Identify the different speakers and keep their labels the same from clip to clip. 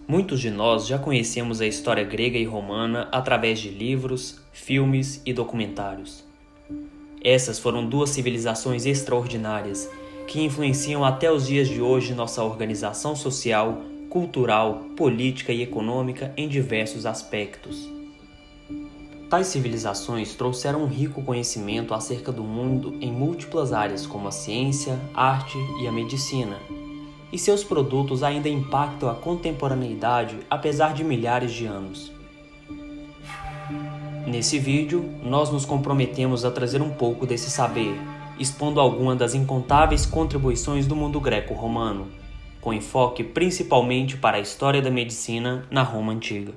Speaker 1: Muitos de nós já conhecemos a história grega e romana através de livros, filmes e documentários. Essas foram duas civilizações extraordinárias que influenciam até os dias de hoje nossa organização social, cultural, política e econômica em diversos aspectos. Tais civilizações trouxeram um rico conhecimento acerca do mundo em múltiplas áreas como a ciência, arte e a medicina. E seus produtos ainda impactam a contemporaneidade apesar de milhares de anos. Nesse vídeo, nós nos comprometemos a trazer um pouco desse saber, expondo algumas das incontáveis contribuições do mundo greco-romano, com enfoque principalmente para a história da medicina na Roma Antiga.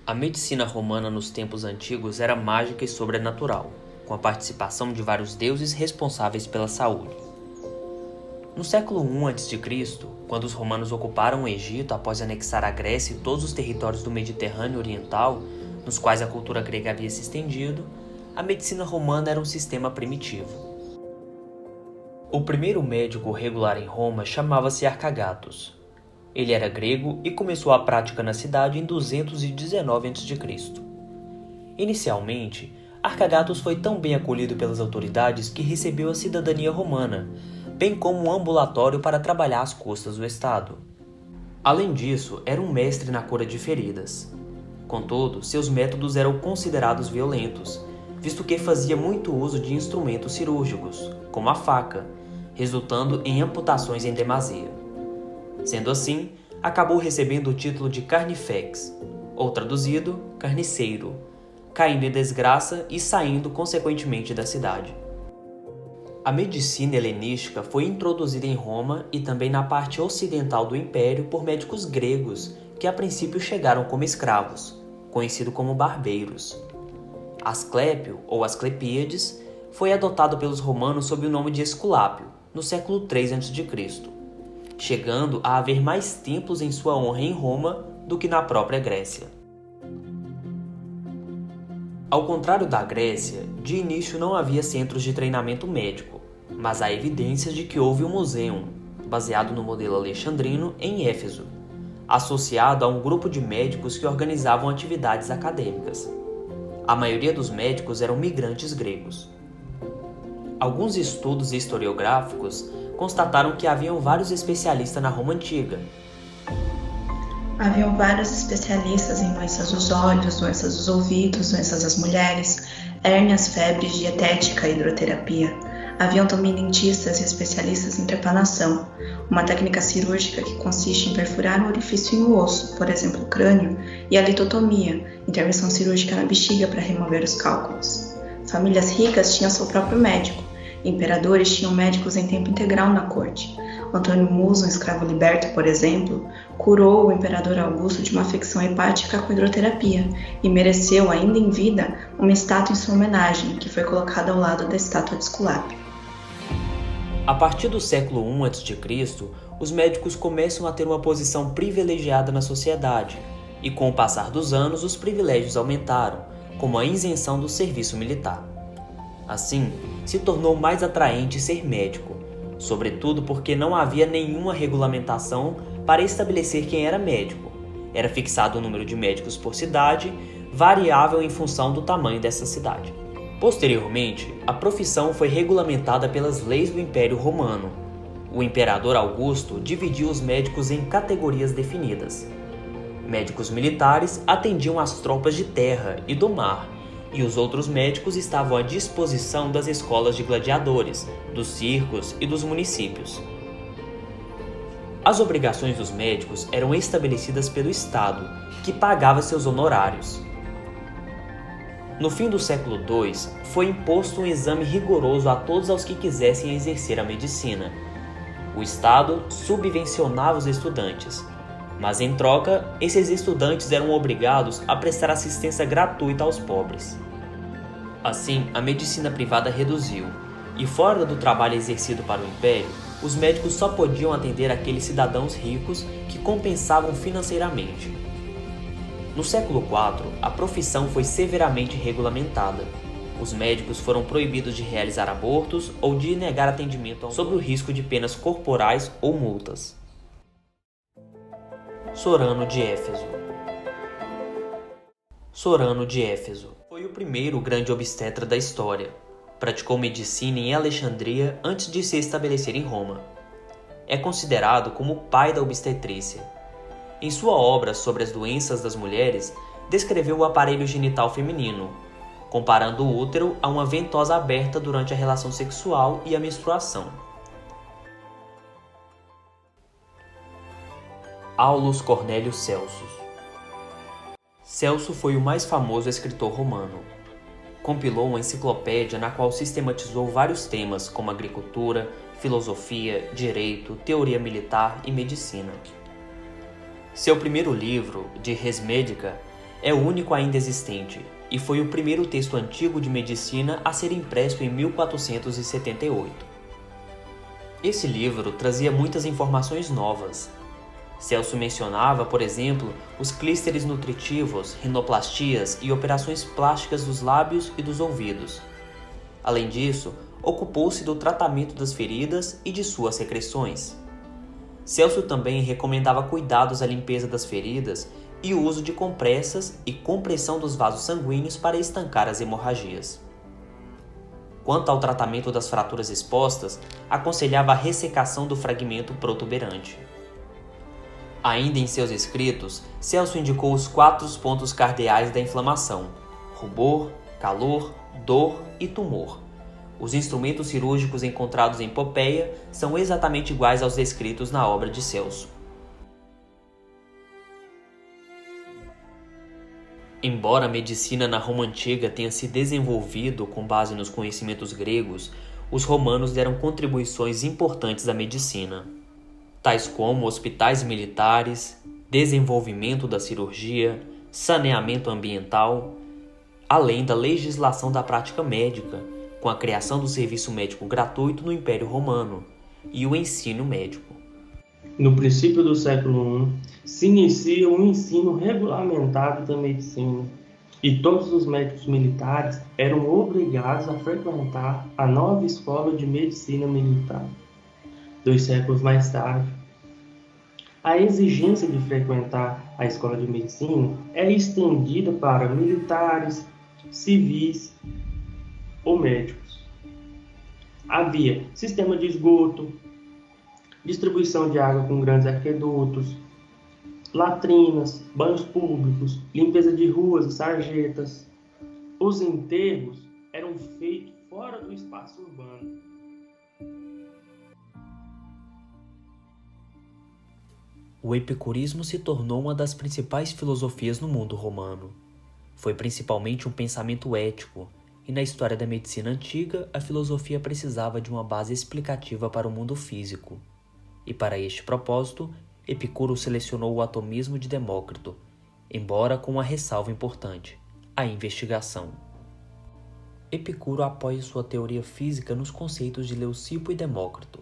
Speaker 1: A medicina romana nos tempos antigos era mágica e sobrenatural, com a participação de vários deuses responsáveis pela saúde. No século I a.C., quando os romanos ocuparam o Egito após anexar a Grécia e todos os territórios do Mediterrâneo Oriental, nos quais a cultura grega havia se estendido, a medicina romana era um sistema primitivo. O primeiro médico regular em Roma chamava-se Arcagatos. Ele era grego e começou a prática na cidade em 219 a.C. Inicialmente, Arcagatos foi tão bem acolhido pelas autoridades que recebeu a cidadania romana, bem como um ambulatório para trabalhar às custas do Estado. Além disso, era um mestre na cura de feridas. Contudo, seus métodos eram considerados violentos, visto que fazia muito uso de instrumentos cirúrgicos, como a faca, resultando em amputações em demasia. Sendo assim, acabou recebendo o título de carnifex, ou traduzido, carniceiro, caindo em desgraça e saindo consequentemente da cidade. A medicina helenística foi introduzida em Roma e também na parte ocidental do Império por médicos gregos que a princípio chegaram como escravos, conhecido como barbeiros. Asclépio, ou Asclepíades, foi adotado pelos romanos sob o nome de Esculápio, no século III a.C., chegando a haver mais templos em sua honra em Roma do que na própria Grécia. Ao contrário da Grécia, de início não havia centros de treinamento médico, mas há evidências de que houve um museu, baseado no modelo alexandrino, em Éfeso, associado a um grupo de médicos que organizavam atividades acadêmicas. A maioria dos médicos eram migrantes gregos. Alguns estudos historiográficos constataram que haviam vários especialistas na Roma Antiga.
Speaker 2: Haviam vários especialistas em doenças dos olhos, doenças dos ouvidos, doenças das mulheres, hérnias, febres, dietética e hidroterapia. Haviam também dentistas e especialistas em trepanação, uma técnica cirúrgica que consiste em perfurar um orifício em um osso, por exemplo, o crânio, e a litotomia, intervenção cirúrgica na bexiga para remover os cálculos. Famílias ricas tinham seu próprio médico. Imperadores tinham médicos em tempo integral na corte. Antônio Muso, um escravo liberto, por exemplo, curou o imperador Augusto de uma afecção hepática com hidroterapia e mereceu, ainda em vida, uma estátua em sua homenagem, que foi colocada ao lado da estátua de Esculápio.
Speaker 1: A partir do século I a.C., os médicos começam a ter uma posição privilegiada na sociedade, e com o passar dos anos os privilégios aumentaram, como a isenção do serviço militar. Assim, se tornou mais atraente ser médico, sobretudo porque não havia nenhuma regulamentação para estabelecer quem era médico. Era fixado o número de médicos por cidade, variável em função do tamanho dessa cidade. Posteriormente, a profissão foi regulamentada pelas leis do Império Romano. O imperador Augusto dividiu os médicos em categorias definidas. Médicos militares atendiam às tropas de terra e do mar, e os outros médicos estavam à disposição das escolas de gladiadores, dos circos e dos municípios. As obrigações dos médicos eram estabelecidas pelo Estado, que pagava seus honorários. No fim do século II, foi imposto um exame rigoroso a todos os que quisessem exercer a medicina. O Estado subvencionava os estudantes, mas em troca, esses estudantes eram obrigados a prestar assistência gratuita aos pobres. Assim, a medicina privada reduziu, e fora do trabalho exercido para o Império, os médicos só podiam atender aqueles cidadãos ricos que compensavam financeiramente. No século IV, a profissão foi severamente regulamentada. Os médicos foram proibidos de realizar abortos ou de negar atendimento sob o risco de penas corporais ou multas. Sorano de Éfeso. Sorano de Éfeso foi o primeiro grande obstetra da história. Praticou medicina em Alexandria antes de se estabelecer em Roma. É considerado como o pai da obstetrícia. Em sua obra sobre as doenças das mulheres, descreveu o aparelho genital feminino, comparando o útero a uma ventosa aberta durante a relação sexual e a menstruação. Aulus Cornelius Celsus. Celso foi o mais famoso escritor romano. Compilou uma enciclopédia na qual sistematizou vários temas como agricultura, filosofia, direito, teoria militar e medicina. Seu primeiro livro, De Res Medica, é o único ainda existente e foi o primeiro texto antigo de medicina a ser impresso em 1478. Esse livro trazia muitas informações novas. Celso mencionava, por exemplo, os clísteres nutritivos, rinoplastias e operações plásticas dos lábios e dos ouvidos. Além disso, ocupou-se do tratamento das feridas e de suas secreções. Celso também recomendava cuidados à limpeza das feridas e o uso de compressas e compressão dos vasos sanguíneos para estancar as hemorragias. Quanto ao tratamento das fraturas expostas, aconselhava a ressecação do fragmento protuberante. Ainda em seus escritos, Celso indicou os 4 pontos cardeais da inflamação: rubor, calor, dor e tumor. Os instrumentos cirúrgicos encontrados em Popeia são exatamente iguais aos descritos na obra de Celso. Embora a medicina na Roma Antiga tenha se desenvolvido com base nos conhecimentos gregos, os romanos deram contribuições importantes à medicina, tais como hospitais militares, desenvolvimento da cirurgia, saneamento ambiental, além da legislação da prática médica, com a criação do serviço médico gratuito no Império Romano e o ensino médico.
Speaker 3: No princípio do século I, se inicia um ensino regulamentado da medicina e todos os médicos militares eram obrigados a frequentar a nova escola de medicina militar. 2 séculos mais tarde, a exigência de frequentar a escola de medicina é estendida para militares, civis ou médicos. Havia sistema de esgoto, distribuição de água com grandes aquedutos, latrinas, banhos públicos, limpeza de ruas e sarjetas. Os enterros eram feitos fora do espaço urbano.
Speaker 1: O epicurismo se tornou uma das principais filosofias no mundo romano. Foi principalmente um pensamento ético, e na história da medicina antiga, a filosofia precisava de uma base explicativa para o mundo físico. E para este propósito, Epicuro selecionou o atomismo de Demócrito, embora com uma ressalva importante: a investigação. Epicuro apoia sua teoria física nos conceitos de Leucipo e Demócrito,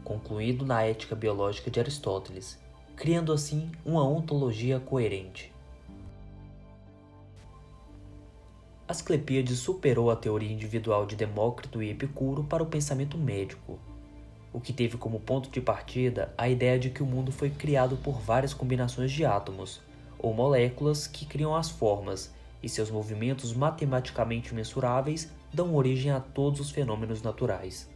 Speaker 1: concluído na Ética Biológica de Aristóteles, criando assim uma ontologia coerente. Asclepíades superou a teoria individual de Demócrito e Epicuro para o pensamento médico, o que teve como ponto de partida a ideia de que o mundo foi criado por várias combinações de átomos, ou moléculas que criam as formas, e seus movimentos matematicamente mensuráveis dão origem a todos os fenômenos naturais.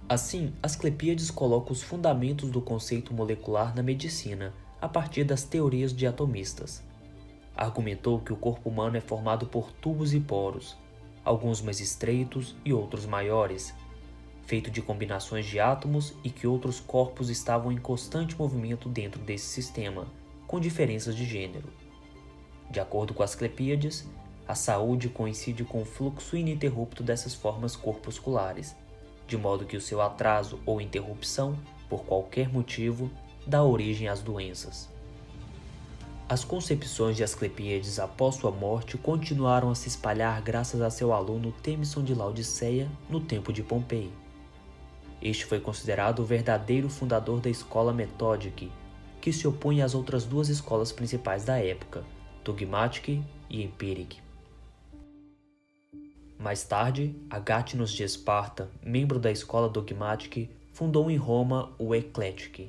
Speaker 1: Assim, Asclepíades coloca os fundamentos do conceito molecular na medicina, a partir das teorias de atomistas. Argumentou que o corpo humano é formado por tubos e poros, alguns mais estreitos e outros maiores, feito de combinações de átomos, e que outros corpos estavam em constante movimento dentro desse sistema, com diferenças de gênero. De acordo com Asclepíades, a saúde coincide com o fluxo ininterrupto dessas formas corpusculares, de modo que o seu atraso ou interrupção, por qualquer motivo, dá origem às doenças. As concepções de Asclepíades após sua morte continuaram a se espalhar graças a seu aluno Têmison de Laodiceia no tempo de Pompei. Este foi considerado o verdadeiro fundador da escola metódica, que se opõe às outras duas escolas principais da época, dogmática e empírica. Mais tarde, Agátinos de Esparta, membro da escola dogmática, fundou em Roma o Eclético,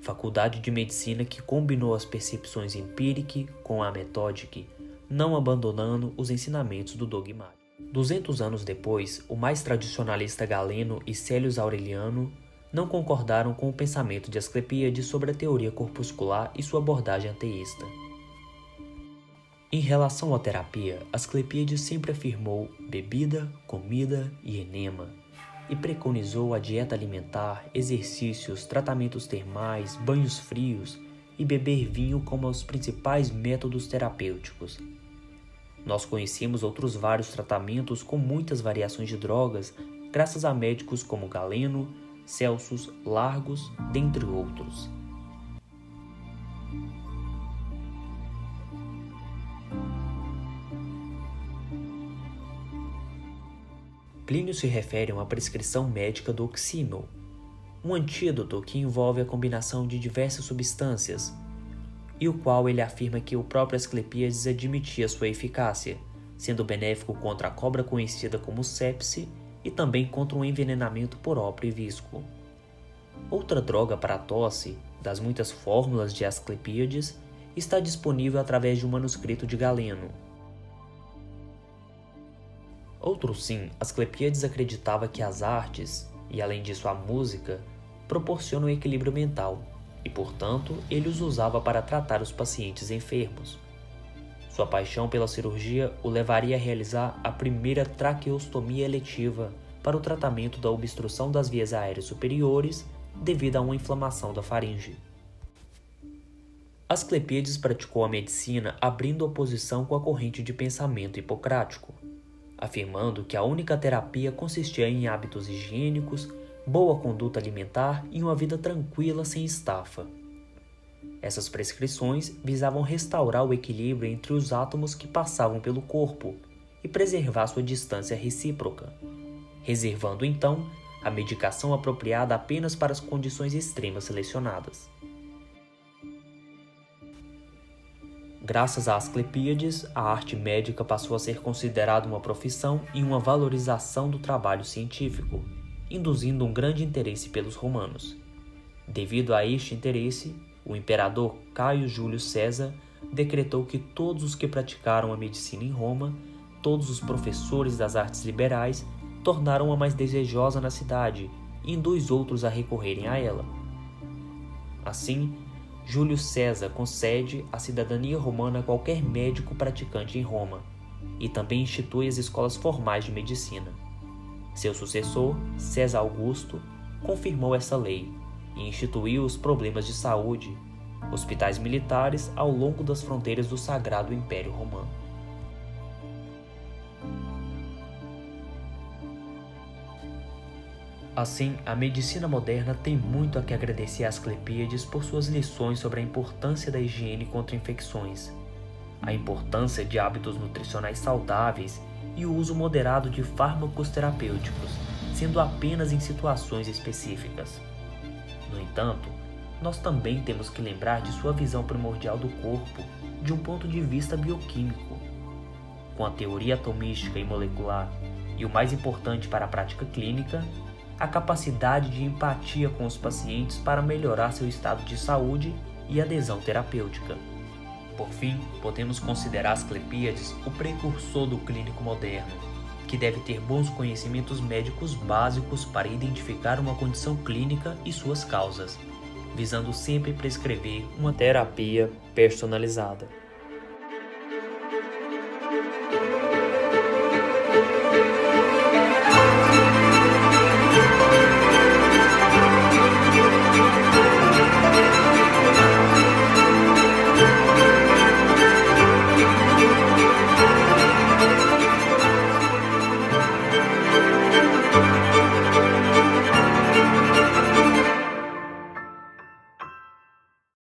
Speaker 1: faculdade de medicina que combinou as percepções empírica com a metódica, não abandonando os ensinamentos do dogmático. 200 anos depois, o mais tradicionalista Galeno e Célius Aureliano não concordaram com o pensamento de Asclepíades sobre a teoria corpuscular e sua abordagem ateísta. Em relação à terapia, Asclepíades sempre afirmou bebida, comida e enema, e preconizou a dieta alimentar, exercícios, tratamentos termais, banhos frios e beber vinho como os principais métodos terapêuticos. Nós conhecemos outros vários tratamentos com muitas variações de drogas, graças a médicos como Galeno, Celsus, Largus, dentre outros. Plínio se refere a uma prescrição médica do oxímel, um antídoto que envolve a combinação de diversas substâncias, e o qual ele afirma que o próprio Asclepíades admitia sua eficácia, sendo benéfico contra a cobra conhecida como sepse e também contra um envenenamento por ópio e visco. Outra droga para a tosse, das muitas fórmulas de Asclepíades, está disponível através de um manuscrito de Galeno. Outro sim, Asclepíades acreditava que as artes, e além disso a música, proporcionam equilíbrio mental, e portanto ele os usava para tratar os pacientes enfermos. Sua paixão pela cirurgia o levaria a realizar a primeira traqueostomia eletiva para o tratamento da obstrução das vias aéreas superiores devido a uma inflamação da faringe. Asclepíades praticou a medicina abrindo oposição com a corrente de pensamento hipocrático, afirmando que a única terapia consistia em hábitos higiênicos, boa conduta alimentar e uma vida tranquila sem estafa. Essas prescrições visavam restaurar o equilíbrio entre os átomos que passavam pelo corpo e preservar sua distância recíproca, reservando então a medicação apropriada apenas para as condições extremas selecionadas. Graças a Asclepíades, a arte médica passou a ser considerada uma profissão e uma valorização do trabalho científico, induzindo um grande interesse pelos romanos. Devido a este interesse, o imperador Caio Júlio César decretou que todos os que praticaram a medicina em Roma, todos os professores das artes liberais, tornaram-a mais desejosa na cidade e induz outros a recorrerem a ela. Assim, Júlio César concede a cidadania romana a qualquer médico praticante em Roma, e também institui as escolas formais de medicina. Seu sucessor, César Augusto, confirmou essa lei e instituiu os problemas de saúde, hospitais militares ao longo das fronteiras do Sagrado Império Romano. Assim, a medicina moderna tem muito a que agradecer a Asclepíades por suas lições sobre a importância da higiene contra infecções, a importância de hábitos nutricionais saudáveis e o uso moderado de fármacos terapêuticos, sendo apenas em situações específicas. No entanto, nós também temos que lembrar de sua visão primordial do corpo de um ponto de vista bioquímico. com a teoria atomística e molecular, e o mais importante para a prática clínica, a capacidade de empatia com os pacientes para melhorar seu estado de saúde e adesão terapêutica. Por fim, podemos considerar Asclepíades o precursor do clínico moderno, que deve ter bons conhecimentos médicos básicos para identificar uma condição clínica e suas causas, visando sempre prescrever uma terapia personalizada.